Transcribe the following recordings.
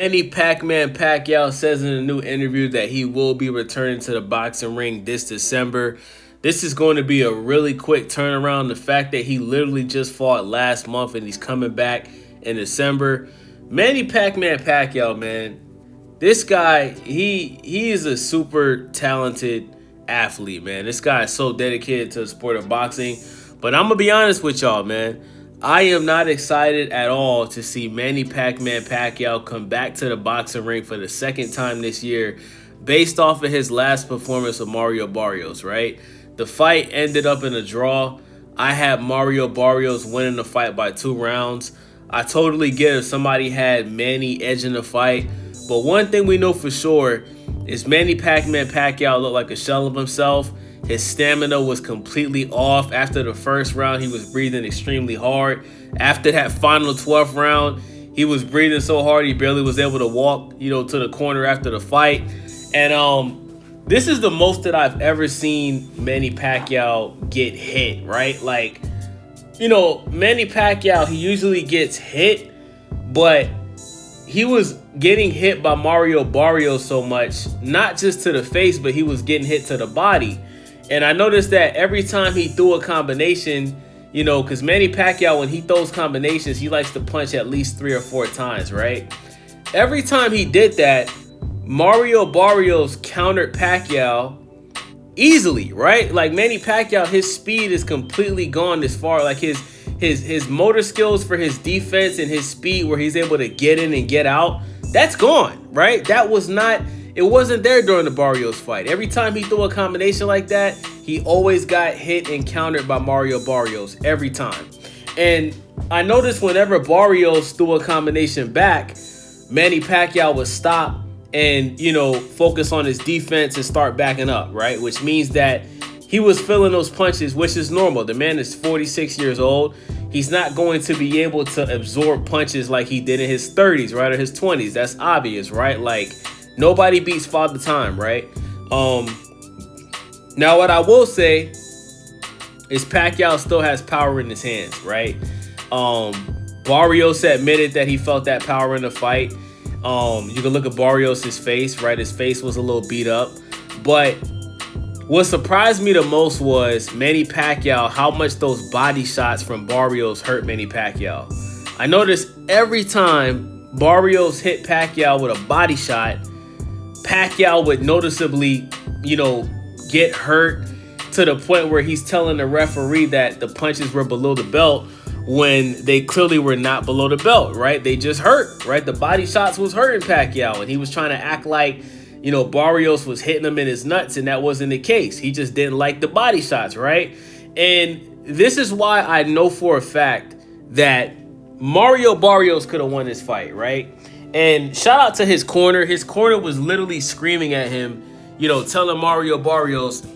Manny Pac-Man Pacquiao says in a new interview that he will be returning to the boxing ring this December. This is going to be a really quick turnaround. The fact that he literally just fought last month and he's coming back in December. Manny Pac-Man Pacquiao, man, this guy, he is a super talented athlete, man. This guy is so dedicated to the sport of boxing. But I'm going to be honest with y'all, man. I am not excited at all to see Manny Pac-Man Pacquiao come back to the boxing ring for the second time this year based off of his last performance with Mario Barrios, right? The fight ended up in a draw. I had Mario Barrios winning the fight by 2 rounds. I totally get if somebody had Manny edging the fight. But one thing we know for sure is Manny Pac-Man Pacquiao looked like a shell of himself. His stamina was completely off. After the first round, he was breathing extremely hard. After that final 12th round, he was breathing so hard he barely was able to walk, to the corner after the fight. And this is the most that I've ever seen Manny Pacquiao get hit, right? Like, Manny Pacquiao, he usually gets hit, but he was getting hit by Mario Barrios so much, not just to the face, but he was getting hit to the body. And I noticed that every time he threw a combination, because Manny Pacquiao, when he throws combinations, he likes to punch at least 3 or 4 times, right? Every time he did that, Mario Barrios countered Pacquiao easily, right? Like Manny Pacquiao, his speed is completely gone as far, like his motor skills for his defense and his speed where he's able to get in and get out, that's gone, right? It wasn't there during the Barrios fight. Every time he threw a combination like that, he always got hit and countered by Mario Barrios every time. And I noticed whenever Barrios threw a combination back, Manny Pacquiao would stop and, focus on his defense and start backing up, right? Which means that he was feeling those punches, which is normal. The man is 46 years old. He's not going to be able to absorb punches like he did in his 30s, right? Or his 20s. That's obvious, right? Like, nobody beats Father Time, right? Now, what I will say is Pacquiao still has power in his hands, right? Barrios admitted that he felt that power in the fight. You can look at Barrios' face, right? His face was a little beat up. But what surprised me the most was Manny Pacquiao, how much those body shots from Barrios hurt Manny Pacquiao. I noticed every time Barrios hit Pacquiao with a body shot, Pacquiao would noticeably, get hurt to the point where he's telling the referee that the punches were below the belt when they clearly were not below the belt, right? They just hurt, right? The body shots was hurting Pacquiao, and he was trying to act like, Barrios was hitting him in his nuts, and that wasn't the case. He just didn't like the body shots, right? And this is why I know for a fact that Mario Barrios could have won this fight, right? And shout out to his corner. His corner was literally screaming at him, telling Mario Barrios,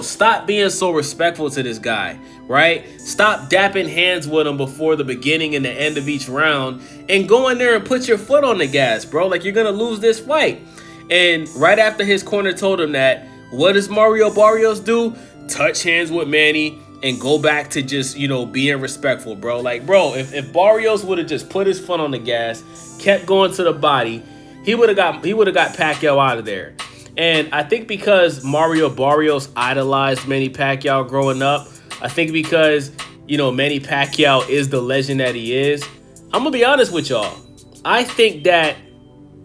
stop being so respectful to this guy, right? Stop dapping hands with him before the beginning and the end of each round and go in there and put your foot on the gas, bro. Like, you're going to lose this fight. And right after his corner told him that, what does Mario Barrios do? Touch hands with Manny and go back to just, being respectful, bro. Like, bro, if Barrios would have just put his foot on the gas, kept going to the body, he would have got Pacquiao out of there. And I think because Mario Barrios idolized Manny Pacquiao growing up, I think because, Manny Pacquiao is the legend that he is, I'm going to be honest with y'all. I think that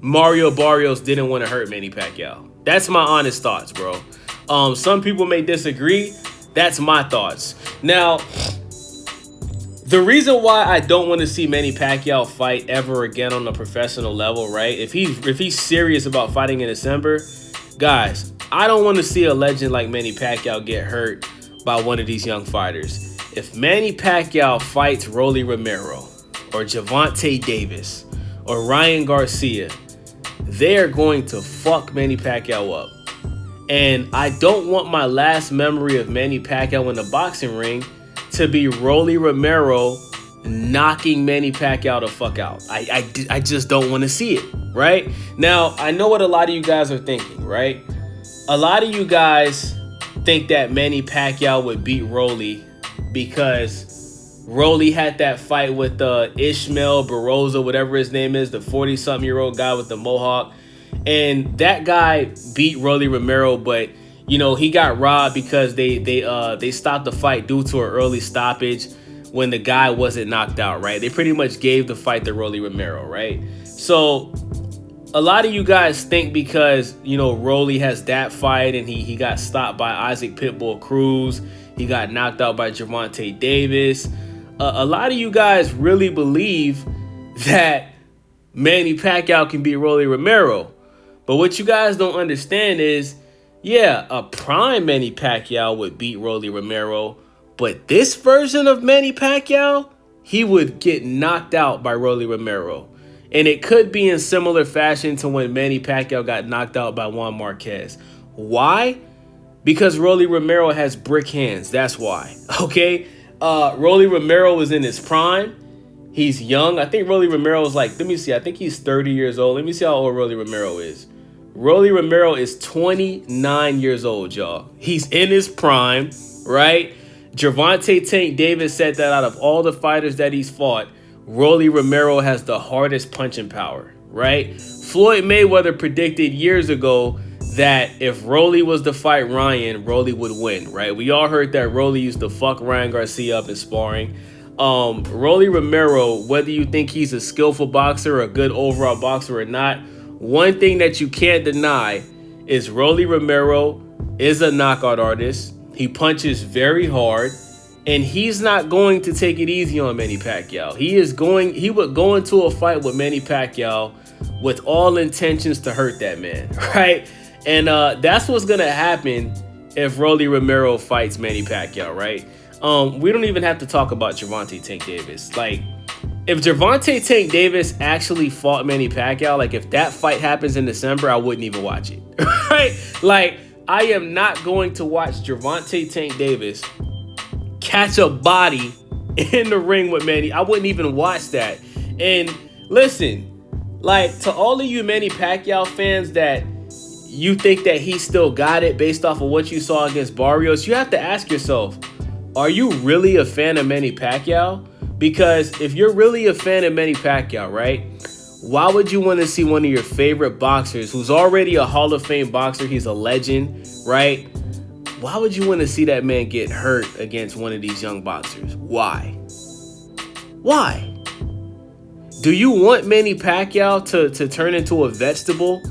Mario Barrios didn't want to hurt Manny Pacquiao. That's my honest thoughts, bro. Some people may disagree. That's my thoughts. Now, the reason why I don't want to see Manny Pacquiao fight ever again on a professional level, right? If he's serious about fighting in December, guys, I don't want to see a legend like Manny Pacquiao get hurt by one of these young fighters. If Manny Pacquiao fights Rolly Romero or Gervonta Davis or Ryan Garcia, they're going to fuck Manny Pacquiao up. And I don't want my last memory of Manny Pacquiao in the boxing ring to be Rolly Romero knocking Manny Pacquiao the fuck out. I just don't want to see it, right? Now, I know what a lot of you guys are thinking, right? A lot of you guys think that Manny Pacquiao would beat Rolly because Rolly had that fight with Ishmael Barroza, whatever his name is, the 40-something-year-old guy with the mohawk. And that guy beat Rolly Romero, but he got robbed because they stopped the fight due to an early stoppage when the guy wasn't knocked out, right? They pretty much gave the fight to Rolly Romero, right? So a lot of you guys think because, Rolly has that fight and he got stopped by Isaac Pitbull Cruz, he got knocked out by Gervonta Davis. A lot of you guys really believe that Manny Pacquiao can beat Rolly Romero. But what you guys don't understand is, yeah, a prime Manny Pacquiao would beat Rolly Romero, but this version of Manny Pacquiao, he would get knocked out by Rolly Romero. And it could be in similar fashion to when Manny Pacquiao got knocked out by Juan Marquez. Why? Because Rolly Romero has brick hands. That's why. Okay? Rolly Romero was in his prime. He's young. I think Rolly Romero is I think he's 30 years old. Let me see how old Rolly Romero is. Rolly Romero is 29 years old, y'all. He's in his prime, right? Gervonta Tank Davis said that out of all the fighters that he's fought, Rolly Romero has the hardest punching power, right? Floyd Mayweather predicted years ago that if Rolly was to fight Ryan, Rolly would win, right? We all heard that Rolly used to fuck Ryan Garcia up in sparring. Rolly Romero, whether you think he's a skillful boxer, a good overall boxer or not, one thing that you can't deny is Rolly Romero is a knockout artist. He punches very hard, and he's not going to take it easy on Manny Pacquiao. He would go into a fight with Manny Pacquiao with all intentions to hurt that man, right? And that's what's going to happen if Rolly Romero fights Manny Pacquiao, right? We don't even have to talk about Gervonta Tank Davis. If Gervonta Tank Davis actually fought Manny Pacquiao, if that fight happens in December, I wouldn't even watch it, right? I am not going to watch Gervonta Tank Davis catch a body in the ring with Manny. I wouldn't even watch that. And listen, to all of you Manny Pacquiao fans that you think that he still got it based off of what you saw against Barrios, you have to ask yourself, are you really a fan of Manny Pacquiao? Because if you're really a fan of Manny Pacquiao, right, why would you want to see one of your favorite boxers who's already a Hall of Fame boxer, he's a legend, right? Why would you want to see that man get hurt against one of these young boxers? Why? Why? Do you want Manny Pacquiao to turn into a vegetable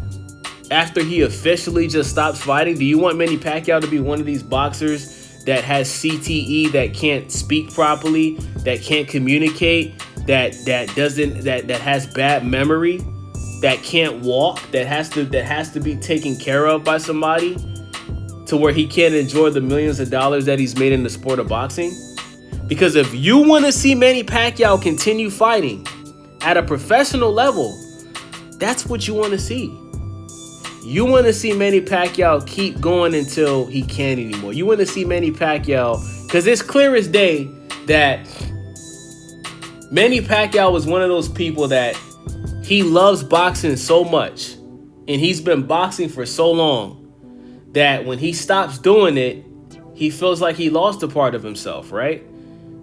after he officially just stops fighting? Do you want Manny Pacquiao to be one of these boxers that has CTE, that can't speak properly, that can't communicate, that has bad memory, that can't walk, that has to be taken care of by somebody to where he can't enjoy the millions of dollars that he's made in the sport of boxing? Because if you want to see Manny Pacquiao continue fighting at a professional level, that's what you want to see. You want to see Manny Pacquiao keep going until he can't anymore. You want to see Manny Pacquiao, because it's clear as day that Manny Pacquiao was one of those people that he loves boxing so much, and he's been boxing for so long, that when he stops doing it, he feels like he lost a part of himself, right?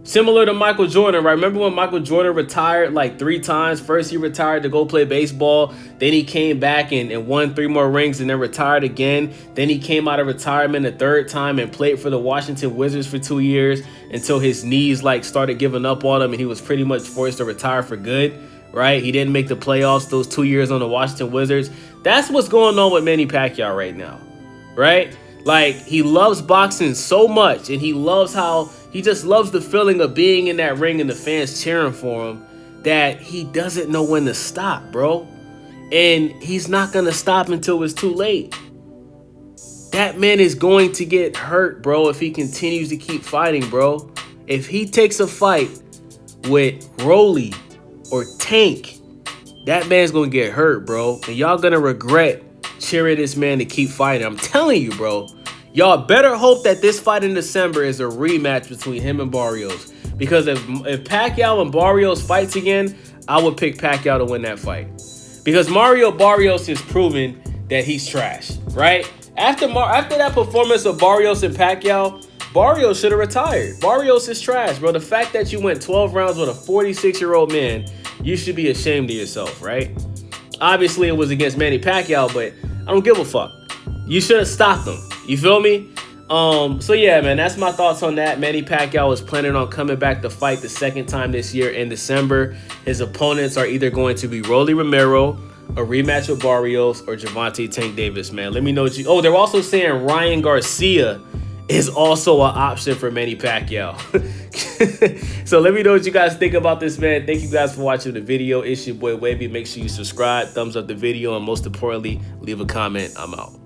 Similar to Michael Jordan, right? Remember when Michael Jordan retired 3 times? First, he retired to go play baseball. Then he came back and won 3 more rings and then retired again. Then he came out of retirement a 3rd time and played for the Washington Wizards for 2 years until his knees started giving up on him and he was pretty much forced to retire for good, right? He didn't make the playoffs those 2 years on the Washington Wizards. That's what's going on with Manny Pacquiao right now, right? He loves boxing so much, and he just loves the feeling of being in that ring and the fans cheering for him, that he doesn't know when to stop, bro. And he's not going to stop until it's too late. That man is going to get hurt, bro, if he continues to keep fighting, bro. If he takes a fight with Rolly or Tank, that man's going to get hurt, bro. And y'all going to regret cheering this man to keep fighting. I'm telling you, bro. Y'all better hope that this fight in December is a rematch between him and Barrios. Because if Pacquiao and Barrios fights again, I would pick Pacquiao to win that fight. Because Mario Barrios has proven that he's trash, right? After that performance of Barrios and Pacquiao, Barrios should have retired. Barrios is trash, bro. The fact that you went 12 rounds with a 46-year-old man, you should be ashamed of yourself, right? Obviously, it was against Manny Pacquiao, but I don't give a fuck. You should have stopped him. You feel me? So yeah, man, that's my thoughts on that. Manny Pacquiao is planning on coming back to fight the second time this year in December. His opponents are either going to be Rolly Romero, a rematch with Barrios, or Gervonta Tank Davis, man. Let me know what you... Oh, they're also saying Ryan Garcia is also an option for Manny Pacquiao. So let me know what you guys think about this, man. Thank you guys for watching the video. It's your boy Wavy. Make sure you subscribe, thumbs up the video, and most importantly, leave a comment. I'm out.